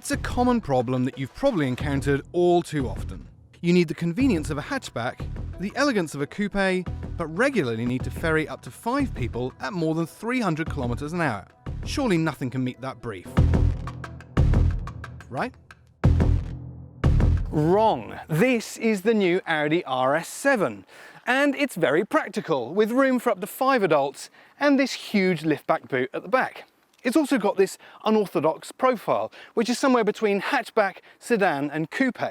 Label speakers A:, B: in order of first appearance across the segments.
A: It's a common problem that you've probably encountered all too often. You need the convenience of a hatchback, the elegance of a coupe, but regularly need to ferry up to 5 people at more than 300 kilometers an hour. Surely nothing can meet that brief. Right? Wrong. This is the new Audi RS7. And it's very practical, with room for up to 5 adults and this huge liftback boot at the back. It's also got this unorthodox profile, which is somewhere between hatchback, sedan and coupe.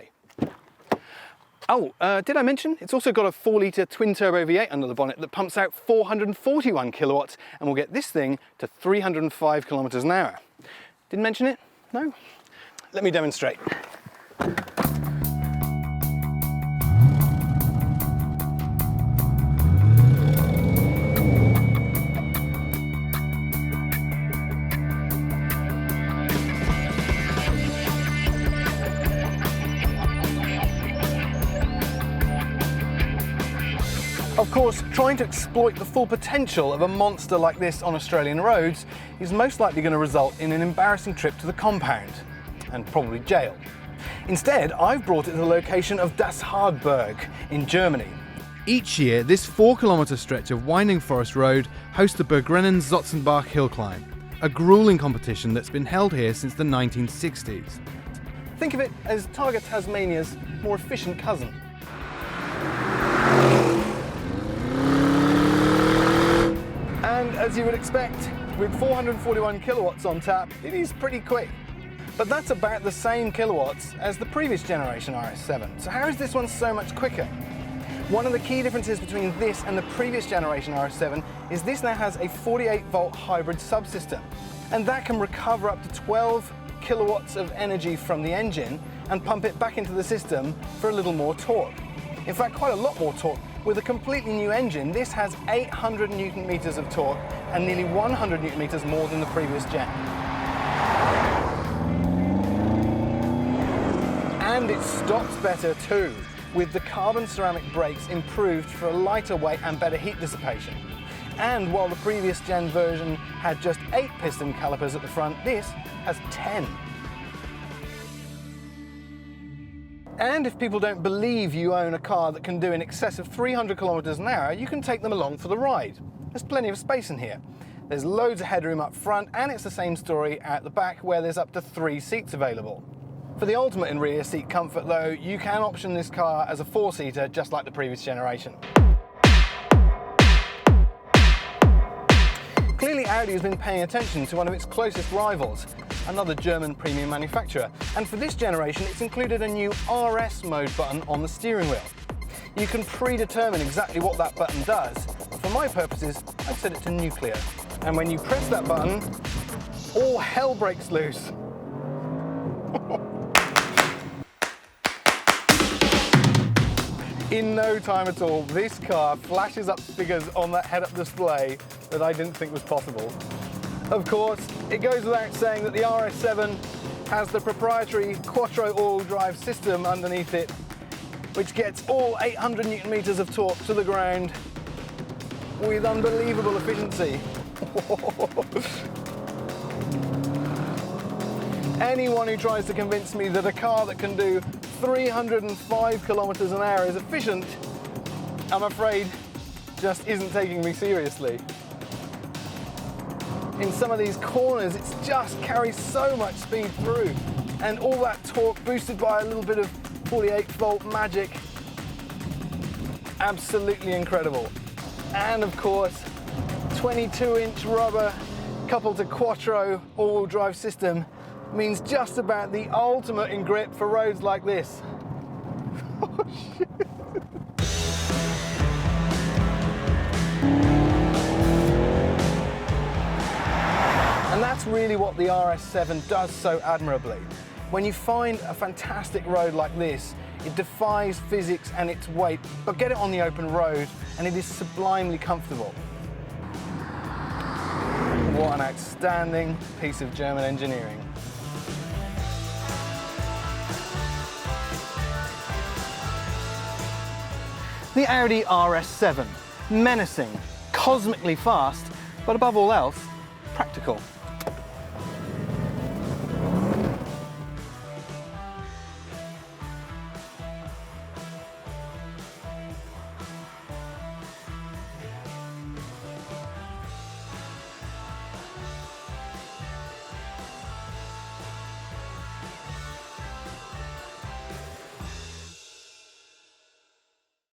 A: Oh, did I mention? It's also got a 4-litre twin-turbo V8 under the bonnet that pumps out 441 kilowatts and will get this thing to 305 kilometers an hour. Didn't mention it? No? Let me demonstrate. Of course, trying to exploit the full potential of a monster like this on Australian roads is most likely going to result in an embarrassing trip to the compound, and probably jail. Instead, I've brought it to the location of Das Hagberg in Germany. Each year, this 4-kilometre stretch of winding forest road hosts the Bergrennen Zotzenbach hill climb, a grueling competition that's been held here since the 1960s. Think of it as Targa Tasmania's more efficient cousin. And as you would expect, with 441 kilowatts on tap, it is pretty quick. But that's about the same kilowatts as the previous generation RS7. So how is this one so much quicker? One of the key differences between this and the previous generation RS7 is this now has a 48-volt hybrid subsystem. And that can recover up to 12 kilowatts of energy from the engine and pump it back into the system for a little more torque. In fact, quite a lot more torque. With a completely new engine, this has 800 Newton meters of torque and nearly 100 Newton meters more than the previous gen. And it stops better too, with the carbon ceramic brakes improved for a lighter weight and better heat dissipation. And while the previous gen version had just 8 piston calipers at the front, this has 10. And if people don't believe you own a car that can do in excess of 300 kilometers an hour, you can take them along for the ride. There's plenty of space in here. There's loads of headroom up front, and it's the same story at the back where there's up to 3 seats available. For the ultimate in rear seat comfort though, you can option this car as a 4-seater just like the previous generation. Clearly Audi has been paying attention to one of its closest rivals, another German premium manufacturer, and for this generation it's included a new RS mode button on the steering wheel. You can predetermine exactly what that button does, but for my purposes I've set it to nuclear. And when you press that button, all hell breaks loose. In no time at all, this car flashes up figures on that head-up display that I didn't think was possible. Of course, it goes without saying that the RS7 has the proprietary Quattro all-wheel drive system underneath it, which gets all 800 Newton meters of torque to the ground with unbelievable efficiency. Anyone who tries to convince me that a car that can do 305 kilometers an hour is efficient, I'm afraid, just isn't taking me seriously. In some of these corners, it just carries so much speed through, and all that torque boosted by a little bit of 48-volt magic. Absolutely incredible. And of course, 22-inch rubber coupled to Quattro all-wheel drive system means just about the ultimate in grip for roads like this. Oh, shit. And that's really what the RS7 does so admirably. When you find a fantastic road like this, it defies physics and its weight, but get it on the open road and it is sublimely comfortable. What an outstanding piece of German engineering. The Audi RS7, menacing, cosmically fast, but above all else, practical.